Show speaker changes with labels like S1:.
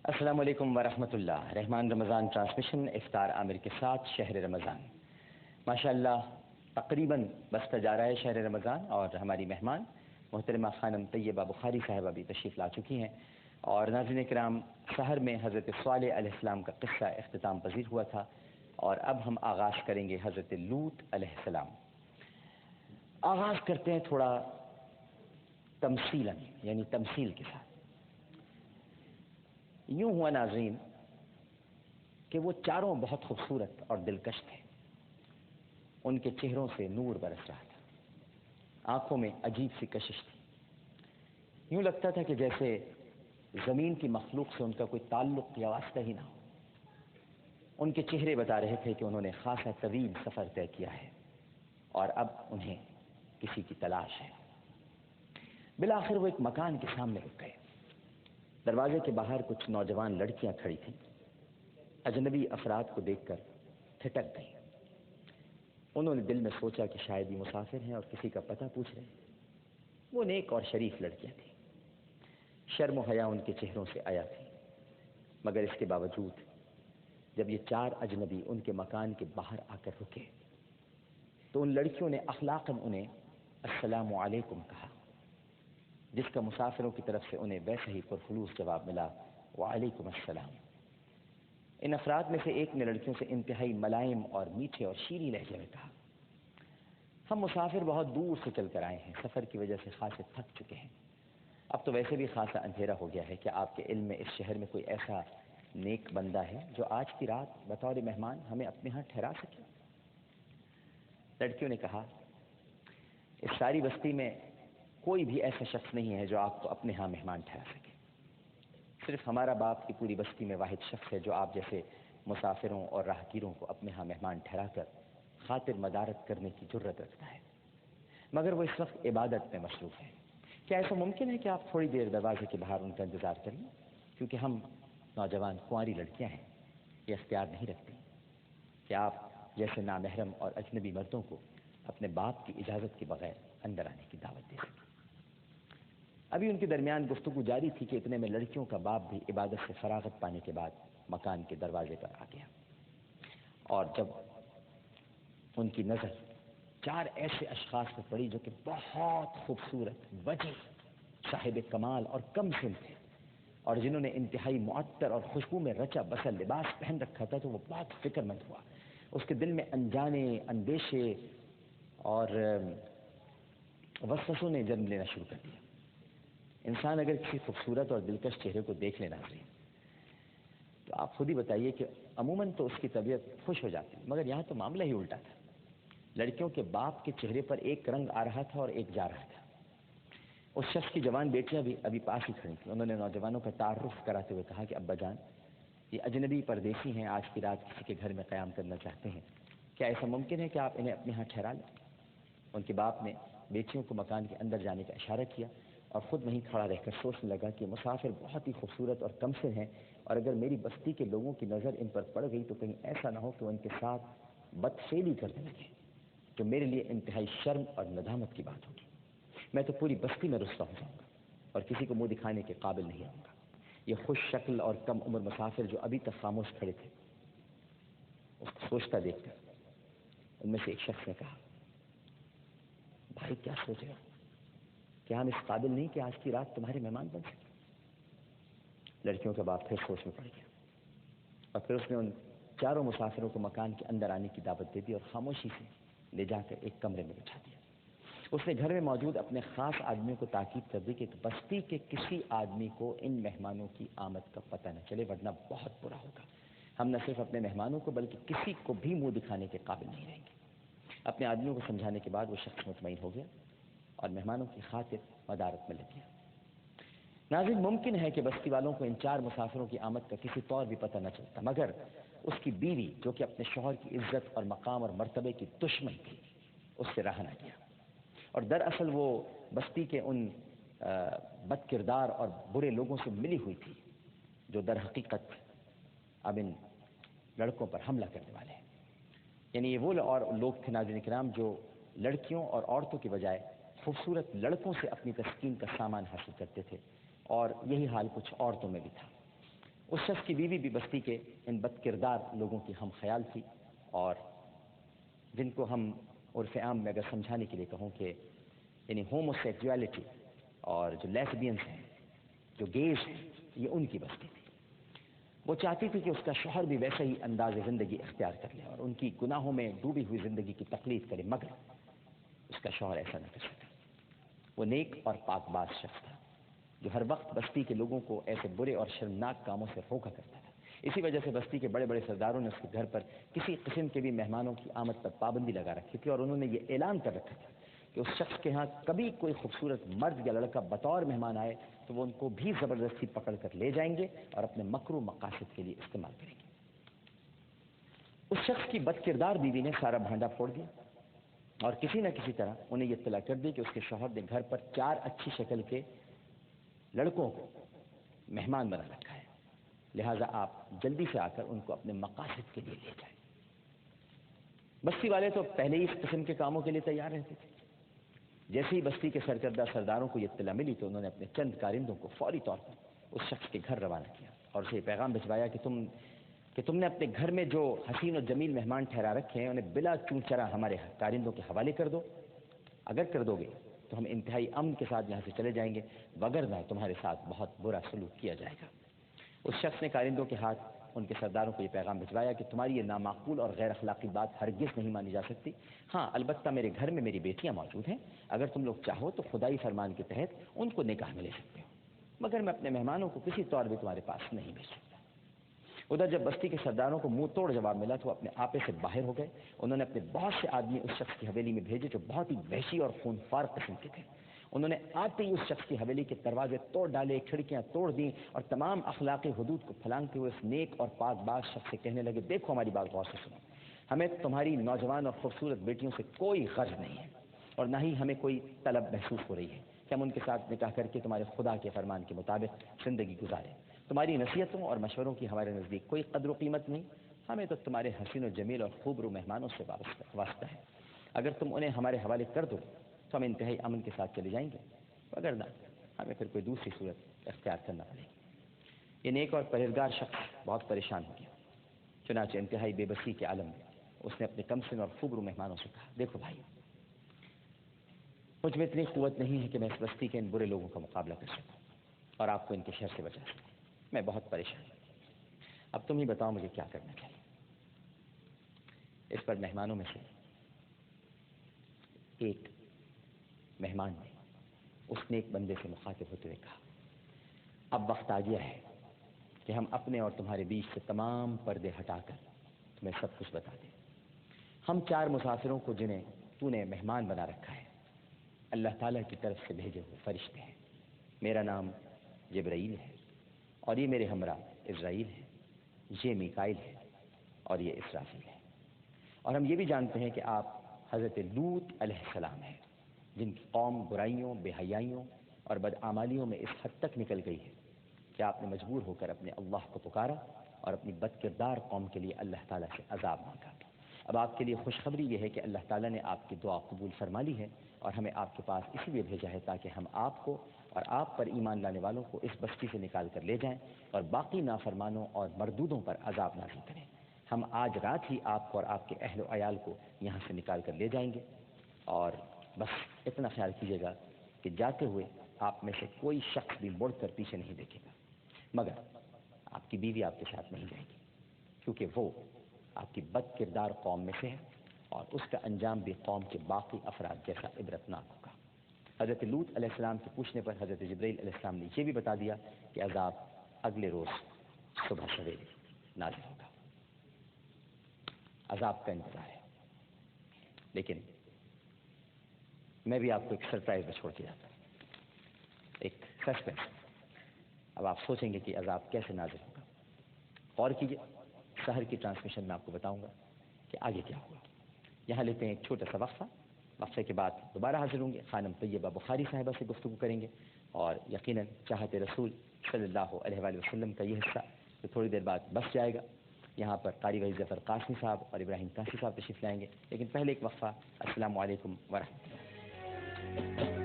S1: السلام علیکم ورحمۃ اللہ۔ رحمان رمضان ٹرانسمیشن افطار عامر کے ساتھ شہر رمضان ماشاءاللہ تقریباً بستا جا رہا ہے شہر رمضان، اور ہماری مہمان محترمہ خانم طیبہ بخاری صاحبہ بھی تشریف لا چکی ہیں۔ اور ناظرین کرام، سحر میں حضرت صالح علیہ السلام کا قصہ اختتام پذیر ہوا تھا، اور اب ہم آغاز کریں گے حضرت لوط علیہ السلام۔ آغاز کرتے ہیں تھوڑا تمثیلاً، یعنی تمثیل کے ساتھ۔ یوں ہوا ناظرین کہ وہ چاروں بہت خوبصورت اور دلکش تھے، ان کے چہروں سے نور برس رہا تھا، آنکھوں میں عجیب سی کشش تھی، یوں لگتا تھا کہ جیسے زمین کی مخلوق سے ان کا کوئی تعلق یا واسطہ ہی نہ ہو۔ ان کے چہرے بتا رہے تھے کہ انہوں نے خاصا طویل سفر طے کیا ہے اور اب انہیں کسی کی تلاش ہے۔ بالآخر وہ ایک مکان کے سامنے رک گئے۔ دروازے کے باہر کچھ نوجوان لڑکیاں کھڑی تھیں، اجنبی افراد کو دیکھ کر ٹھٹک گئیں۔ انہوں نے دل میں سوچا کہ شاید یہ مسافر ہیں اور کسی کا پتہ پوچھ رہے ہیں۔ وہ نیک اور شریف لڑکیاں تھیں، شرم و حیا ان کے چہروں سے آیا تھی، مگر اس کے باوجود جب یہ چار اجنبی ان کے مکان کے باہر آ کر رکے تو ان لڑکیوں نے اخلاقاً انہیں السلام علیکم کہا، جس کا مسافروں کی طرف سے انہیں ویسے ہی پرخلوص جواب ملا، وعلیکم السلام۔ ان افراد میں سے ایک نے لڑکیوں سے انتہائی ملائم اور میٹھے اور شیریں لہجے میں کہا، ہم مسافر بہت دور سے چل کر آئے ہیں، سفر کی وجہ سے خاصے تھک چکے ہیں، اب تو ویسے بھی خاصا اندھیرا ہو گیا ہے، کہ آپ کے علم میں اس شہر میں کوئی ایسا نیک بندہ ہے جو آج کی رات بطور مہمان ہمیں اپنے ہاں ٹھہرا سکے؟ لڑکیوں نے کہا، اس ساری بستی میں کوئی بھی ایسا شخص نہیں ہے جو آپ کو اپنے ہاں مہمان ٹھہرا سکے، صرف ہمارا باپ کی پوری بستی میں واحد شخص ہے جو آپ جیسے مسافروں اور راہگیروں کو اپنے ہاں مہمان ٹھہرا کر خاطر مدارت کرنے کی جرت رکھتا ہے، مگر وہ اس وقت عبادت میں مصروف ہے۔ کیا ایسا ممکن ہے کہ آپ تھوڑی دیر دروازے کے باہر ان کا انتظار کر لیں؟ کیونکہ ہم نوجوان کنواری لڑکیاں ہیں، یہ اختیار نہیں رکھتی کہ آپ جیسے نامحرم اور اجنبی مردوں کو اپنے باپ کی اجازت کے بغیر اندر آنے کی دعوت دے سکیں۔ ابھی ان کے درمیان گفتگو جاری تھی کہ اتنے میں لڑکیوں کا باپ بھی عبادت سے فراغت پانے کے بعد مکان کے دروازے پر آ گیا، اور جب ان کی نظر چار ایسے اشخاص پر پڑی جو کہ بہت خوبصورت، وجہ، صاحب کمال اور کم سن تھے، اور جنہوں نے انتہائی معطر اور خوشبو میں رچا بسا لباس پہن رکھا تھا، تو وہ بہت فکر مند ہوا۔ اس کے دل میں انجانے، اندیشے اور وسوسوں نے جنم لینا شروع کر دیا۔ انسان اگر کسی خوبصورت اور دلکش چہرے کو دیکھ لینا چاہیے تو آپ خود ہی بتائیے کہ عموماً تو اس کی طبیعت خوش ہو جاتی، مگر یہاں تو معاملہ ہی الٹا تھا۔ لڑکیوں کے باپ کے چہرے پر ایک رنگ آ رہا تھا اور ایک جا رہا تھا۔ اس شخص کی جوان بیٹیاں بھی ابھی پاس ہی کھڑی تھیں۔ انہوں نے نوجوانوں کا تعارف کراتے ہوئے کہا کہ ابا جان، یہ اجنبی پردیسی ہیں، آج کی رات کسی کے گھر میں قیام کرنا چاہتے ہیں، کیا ایسا ممکن ہے کہ آپ انہیں اپنے ہاں ٹھہرا لیں؟ ان کے باپ نے بیٹیوں کو مکان کے اندر جانے کا اشارہ کیا اور خود وہیں کھڑا رہ کر سوچنے لگا کہ مسافر بہت ہی خوبصورت اور کمسن ہیں، اور اگر میری بستی کے لوگوں کی نظر ان پر پڑ گئی تو کہیں ایسا نہ ہو کہ وہ ان کے ساتھ بدفعلی کرنے لگے، جو میرے لیے انتہائی شرم اور ندامت کی بات ہوگی۔ میں تو پوری بستی میں رسوا ہو جاؤں گا اور کسی کو منہ دکھانے کے قابل نہیں رہوں گا۔ یہ خوش شکل اور کم عمر مسافر جو ابھی تک خاموش کھڑے تھے، اس کو سوچتا دیکھ کر ان میں سے ایک شخص نے کہا، بھائی کیا سوچ رہے ہو؟ کیا ہم اس قابل نہیں کہ آج کی رات تمہارے مہمان بن سکیں؟ لڑکیوں کا باپ پھر سوچ میں پڑ گیا، اور پھر اس نے ان چاروں مسافروں کو مکان کے اندر آنے کی دعوت دے دی اور خاموشی سے لے جا کر ایک کمرے میں بٹھا دیا۔ اس نے گھر میں موجود اپنے خاص آدمیوں کو تاکید کر دی کہ بستی کے کسی آدمی کو ان مہمانوں کی آمد کا پتہ نہ چلے، ورنہ بہت برا ہوگا۔ ہم نہ صرف اپنے مہمانوں کو بلکہ کسی کو بھی منہ دکھانے کے قابل نہیں رہیں گے۔ اپنے آدمیوں کو سمجھانے کے بعد وہ شخص مطمئن ہو گیا اور مہمانوں کی خاطر مدارت میں لگ گیا۔ ناظرین، ممکن ہے کہ بستی والوں کو ان چار مسافروں کی آمد کا کسی طور بھی پتہ نہ چلتا، مگر اس کی بیوی جو کہ اپنے شوہر کی عزت اور مقام اور مرتبے کی دشمن تھی، اس سے رہا نہ گیا، اور دراصل وہ بستی کے ان بد کردار اور برے لوگوں سے ملی ہوئی تھی جو در حقیقت اب ان لڑکوں پر حملہ کرنے والے ہیں۔ یعنی یہ وہ اور لوگ تھے ناظرین کرام جو لڑکیوں اور عورتوں کی بجائے خوبصورت لڑکوں سے اپنی تسکین کا سامان حاصل کرتے تھے، اور یہی حال کچھ عورتوں میں بھی تھا۔ اس شخص کی بیوی بھی بستی کے ان بد کردار لوگوں کی ہم خیال تھی، اور جن کو ہم عرف عام میں اگر سمجھانے کے لیے کہوں کہ یعنی ہومو سیکسویلٹی اور جو لیسبینس ہیں، جو گیز ہیں، یہ ان کی بستی تھی۔ وہ چاہتی تھی کہ اس کا شوہر بھی ویسا ہی انداز زندگی اختیار کر لے اور ان کی گناہوں میں ڈوبی ہوئی زندگی کی تقلید کرے، مگر اس کا شوہر ایسا نہ کر سکا۔ وہ نیک اور پاک باز شخص تھا جو ہر وقت بستی کے لوگوں کو ایسے برے اور شرمناک کاموں سے روکا کرتا تھا۔ اسی وجہ سے بستی کے بڑے بڑے سرداروں نے اس کے گھر پر کسی قسم کے بھی مہمانوں کی آمد پر پابندی لگا رکھی تھی، اور انہوں نے یہ اعلان کر رکھا تھا کہ اس شخص کے ہاں کبھی کوئی خوبصورت مرد یا لڑکا بطور مہمان آئے تو وہ ان کو بھی زبردستی پکڑ کر لے جائیں گے اور اپنے مکرو مقاصد کے لیے استعمال کریں گے۔ اس شخص کی بد کردار بیوی نے سارا بھانڈا پھوڑ دیا اور کسی نہ کسی طرح انہیں یہ اطلاع کر دی کہ اس کے شوہر نے گھر پر 4 اچھی شکل کے لڑکوں کو مہمان بنا رکھا ہے، لہٰذا آپ جلدی سے آ کر ان کو اپنے مقاصد کے لیے لے جائیں۔ بستی والے تو پہلے ہی اس قسم کے کاموں کے لیے تیار رہتے تھے۔ جیسے ہی بستی کے سرکردہ سرداروں کو یہ اطلاع ملی تو انہوں نے اپنے چند کارندوں کو فوری طور پر اس شخص کے گھر روانہ کیا اور اسے یہ پیغام بھجوایا کہ تم نے اپنے گھر میں جو حسین و جمیل مہمان ٹھہرا رکھے ہیں انہیں بلا چوں چرا ہمارے کارندوں کے حوالے کر دو۔ اگر کر دو گے تو ہم انتہائی امن کے ساتھ یہاں سے چلے جائیں گے، وگرنہ تمہارے ساتھ بہت برا سلوک کیا جائے گا۔ اس شخص نے کارندوں کے ہاتھ ان کے سرداروں کو یہ پیغام بھجوایا کہ تمہاری یہ نامعقول اور غیر اخلاقی بات ہرگز نہیں مانی جا سکتی۔ ہاں البتہ میرے گھر میں میری بیٹیاں موجود ہیں، اگر تم لوگ چاہو تو خدائی فرمان کے تحت ان کو نکاح میں لے سکتے ہو، مگر میں اپنے مہمانوں کو کسی طور بھی تمہارے پاس نہیں بھیج سکتا۔ ادھر جب بستی کے سرداروں کو منہ توڑ جواب ملا تو وہ اپنے آپے سے باہر ہو گئے۔ انہوں نے اپنے بہت سے آدمی اس شخص کی حویلی میں بھیجے جو بہت ہی وحشی اور خونخوار قسم کے تھے۔ انہوں نے آتے ہی اس شخص کی حویلی کے دروازے توڑ ڈالے، کھڑکیاں توڑ دیں اور تمام اخلاقی حدود کو پھلانگتے ہوئے اس نیک اور پاک باز شخص سے کہنے لگے، دیکھو ہماری بات غور سے سنو، ہمیں تمہاری نوجوان اور خوبصورت بیٹیوں سے کوئی غرض نہیں ہے اور نہ ہی ہمیں کوئی طلب محسوس ہو رہی ہے کہ ہم ان کے ساتھ نکاح کر کے تمہارے خدا کے فرمان کے مطابق زندگی گزاریں۔ تمہاری نصیحتوں اور مشوروں کی ہمارے نزدیک کوئی قدر و قیمت نہیں، ہمیں تو تمہارے حسین و جمیل اور خوب رو مہمانوں سے واسطہ ہے۔ اگر تم انہیں ہمارے حوالے کر دو تو ہم انتہائی امن کے ساتھ چلے جائیں گے، وگرنہ ہمیں پھر کوئی دوسری صورت اختیار کرنا پڑے گی۔ یہ نیک اور پرہیزگار شخص بہت پریشان ہو گیا، چنانچہ انتہائی بے بسی کے عالم میں اس نے اپنے کمسن اور خوب رو مہمانوں سے کہا، دیکھو بھائی، مجھ میں اتنی قوت نہیں ہے کہ میں اس بستی کے ان برے لوگوں کا مقابلہ کر سکوں اور آپ کو ان کے شر سے بچا سکوں۔ میں بہت پریشان ہوں، اب تم ہی بتاؤ مجھے کیا کرنا چاہیے۔ اس پر مہمانوں میں سے ایک مہمان نے اس نیک بندے سے مخاطب ہوتے ہوئے کہا، اب وقت آ گیا ہے کہ ہم اپنے اور تمہارے بیچ سے تمام پردے ہٹا کر تمہیں سب کچھ بتا دیں۔ ہم 4 مسافروں کو جنہیں تو نے مہمان بنا رکھا ہے اللہ تعالیٰ کی طرف سے بھیجے ہوئے فرشتے ہیں۔ میرا نام جبرائیل ہے اور یہ میرے ہمراہ اسرائیل ہے، یہ میکائیل ہے اور یہ اسرافیل ہے۔ اور ہم یہ بھی جانتے ہیں کہ آپ حضرت لوط علیہ السلام ہیں جن کی قوم برائیوں، بے حیائیوں اور بدعمالیوں میں اس حد تک نکل گئی ہے کہ آپ نے مجبور ہو کر اپنے اللہ کو پکارا اور اپنی بد کردار قوم کے لیے اللہ تعالیٰ سے عذاب مانگا۔ اب آپ کے لیے خوشخبری یہ ہے کہ اللہ تعالیٰ نے آپ کی دعا قبول فرما لی ہے اور ہمیں آپ کے پاس اسی لیے بھیجا ہے تاکہ ہم آپ کو اور آپ پر ایمان لانے والوں کو اس بستی سے نکال کر لے جائیں اور باقی نافرمانوں اور مردودوں پر عذاب نازل کریں۔ ہم آج رات ہی آپ کو اور آپ کے اہل و عیال کو یہاں سے نکال کر لے جائیں گے، اور بس اتنا خیال کیجیے گا کہ جاتے ہوئے آپ میں سے کوئی شخص بھی مڑ کر پیچھے نہیں دیکھے گا، مگر آپ کی بیوی آپ کے ساتھ نہیں جائے گی کیونکہ وہ آپ کی بد کردار قوم میں سے ہے اور اس کا انجام بھی قوم کے باقی افراد جیسا عبرتناک ہوگا۔ حضرت لوط علیہ السلام کے پوچھنے پر حضرت جبرائیل علیہ السلام نے یہ بھی بتا دیا کہ عذاب اگلے روز صبح سویرے نازل ہوگا۔ عذاب کا انتظار ہے، لیکن میں بھی آپ کو ایک سرپرائز میں چھوڑ کے جاتا ہوں، ایک سسپینس۔ اب آپ سوچیں گے کہ عذاب کیسے نازل ہوگا۔ غور کیجیے، سحر کی ٹرانسمیشن میں آپ کو بتاؤں گا کہ آگے کیا ہوگا۔ یہاں لیتے ہیں ایک چھوٹا سا وقفہ، وقفے کے بعد دوبارہ حاضر ہوں گے، خانم طیبہ بخاری صاحبہ سے گفتگو کریں گے اور یقیناً چاہت رسول صلی اللہ علیہ وآلہ وسلم کا یہ حصہ جو تھوڑی دیر بعد بس جائے گا۔ یہاں پر قاری وحید ظفر قاسمی صاحب اور ابراہیم قاسمی صاحب تشریف لائیں گے، لیکن پہلے ایک وقفہ۔ السلام علیکم ورحمۃ اللہ۔